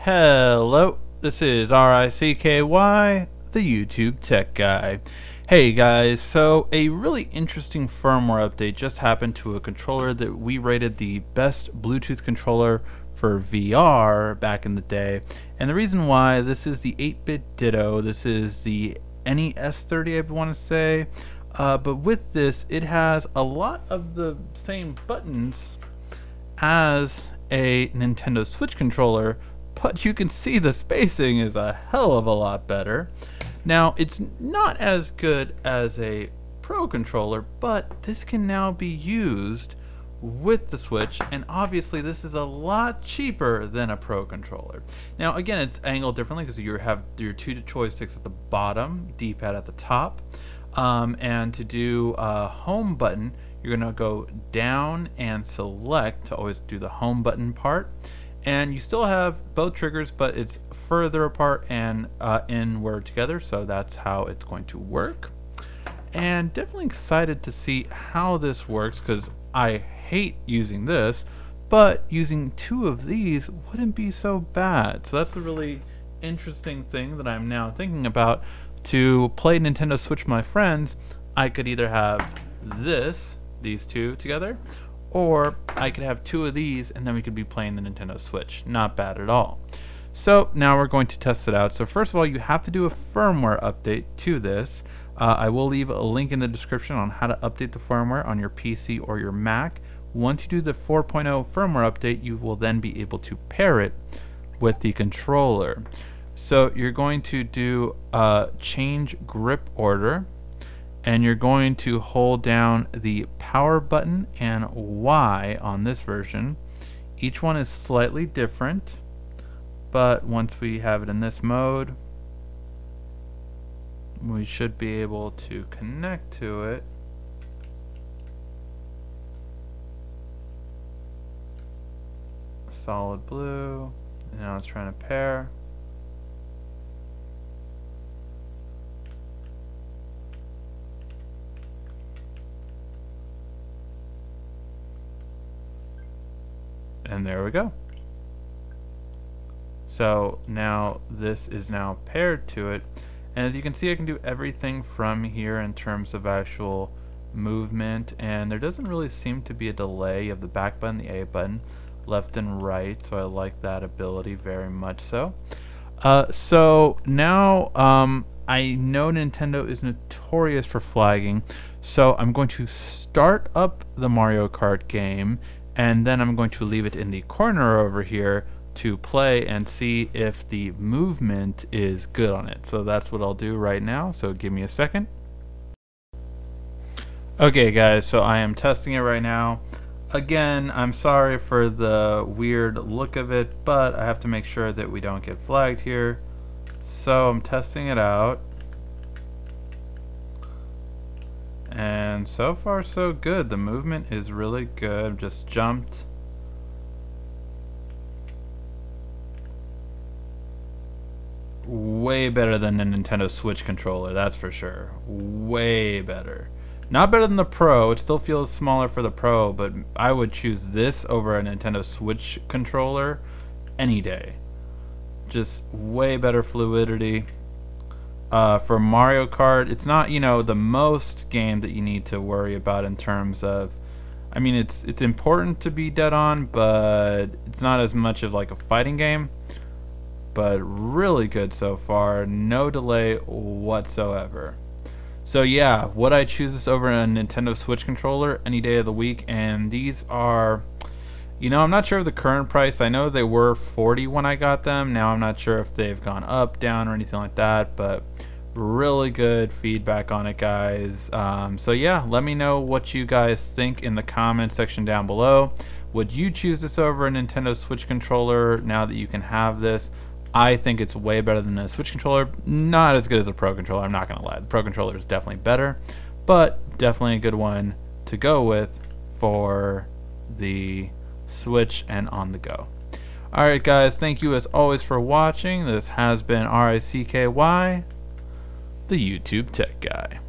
Hello, this is RICKY, the YouTube Tech Guy. Hey guys, so a really interesting firmware update just happened to a controller that we rated the best Bluetooth controller for VR back in the day. And the reason why, this is the 8-bit Ditto, this is the NES30 I want to say, but with this it has a lot of the same buttons as a Nintendo Switch controller, but you can see the spacing is a hell of a lot better. Now, it's not as good as a Pro controller, but this can now be used with the Switch, and obviously this is a lot cheaper than a Pro controller. Now again, it's angled differently because you have your two joysticks at the bottom, D-pad at the top, and to do a home button, you're going to go down and select to always do the home button part. And you still have both triggers, but it's further apart and inward together, so that's how it's going to work. And definitely excited to see how this works, because I hate using this, but using two of these wouldn't be so bad. So that's the really interesting thing that I'm now thinking about. To play Nintendo Switch with my friends, I could either have these two together, or I could have two of these and then we could be playing the Nintendo Switch. Not bad at all. So now we're going to test it out. So first of all, you have to do a firmware update to this. I will leave a link in the description on how to update the firmware on your PC or your Mac. Once you do the 4.0 firmware update, you will then be able to pair it with the controller. So you're going to do change grip order, and you're going to hold down the power button and Y on this version. Each one is slightly different, but once we have it in this mode, we should be able to connect to it. Solid blue. Now it's trying to pair. And there we go. So now this is now paired to it, and as you can see, I can do everything from here in terms of actual movement, and there doesn't really seem to be a delay of the back button, the A button, left and right, so I like that ability very much so. So now I know Nintendo is notorious for flagging, so I'm going to start up the Mario Kart game, and then I'm going to leave it in the corner over here to play and see if the movement is good on it. So that's what I'll do right now, so give me a second. Okay guys, so I am testing it right now. Again, I'm sorry for the weird look of it, but I have to make sure that we don't get flagged here. So I'm testing it out. And so far so good. The movement is really good. Just jumped. Way better than the Nintendo Switch controller, that's for sure. Way better. Not better than the Pro. It still feels smaller for the Pro, but I would choose this over a Nintendo Switch controller any day. Just way better fluidity. For Mario Kart, it's not, you know, the most game that you need to worry about in terms of, I mean, it's important to be dead on, but it's not as much of like a fighting game. But really good so far, no delay whatsoever. So yeah, would I choose this over a Nintendo Switch controller any day of the week? And these are, you know, I'm not sure of the current price. I know they were $40 when I got them. Now I'm not sure if they've gone up, down, or anything like that, but really good feedback on it, guys. So yeah, let me know what you guys think in the comment section down below. Would you choose this over a Nintendo Switch controller now that you can have this? I think it's way better than a Switch controller. Not as good as a Pro controller, I'm not gonna lie. The Pro controller is definitely better, but definitely a good one to go with for the Switch and on the go. Alright guys, thank you as always for watching. This has been RICKY, the YouTube Tech Guy.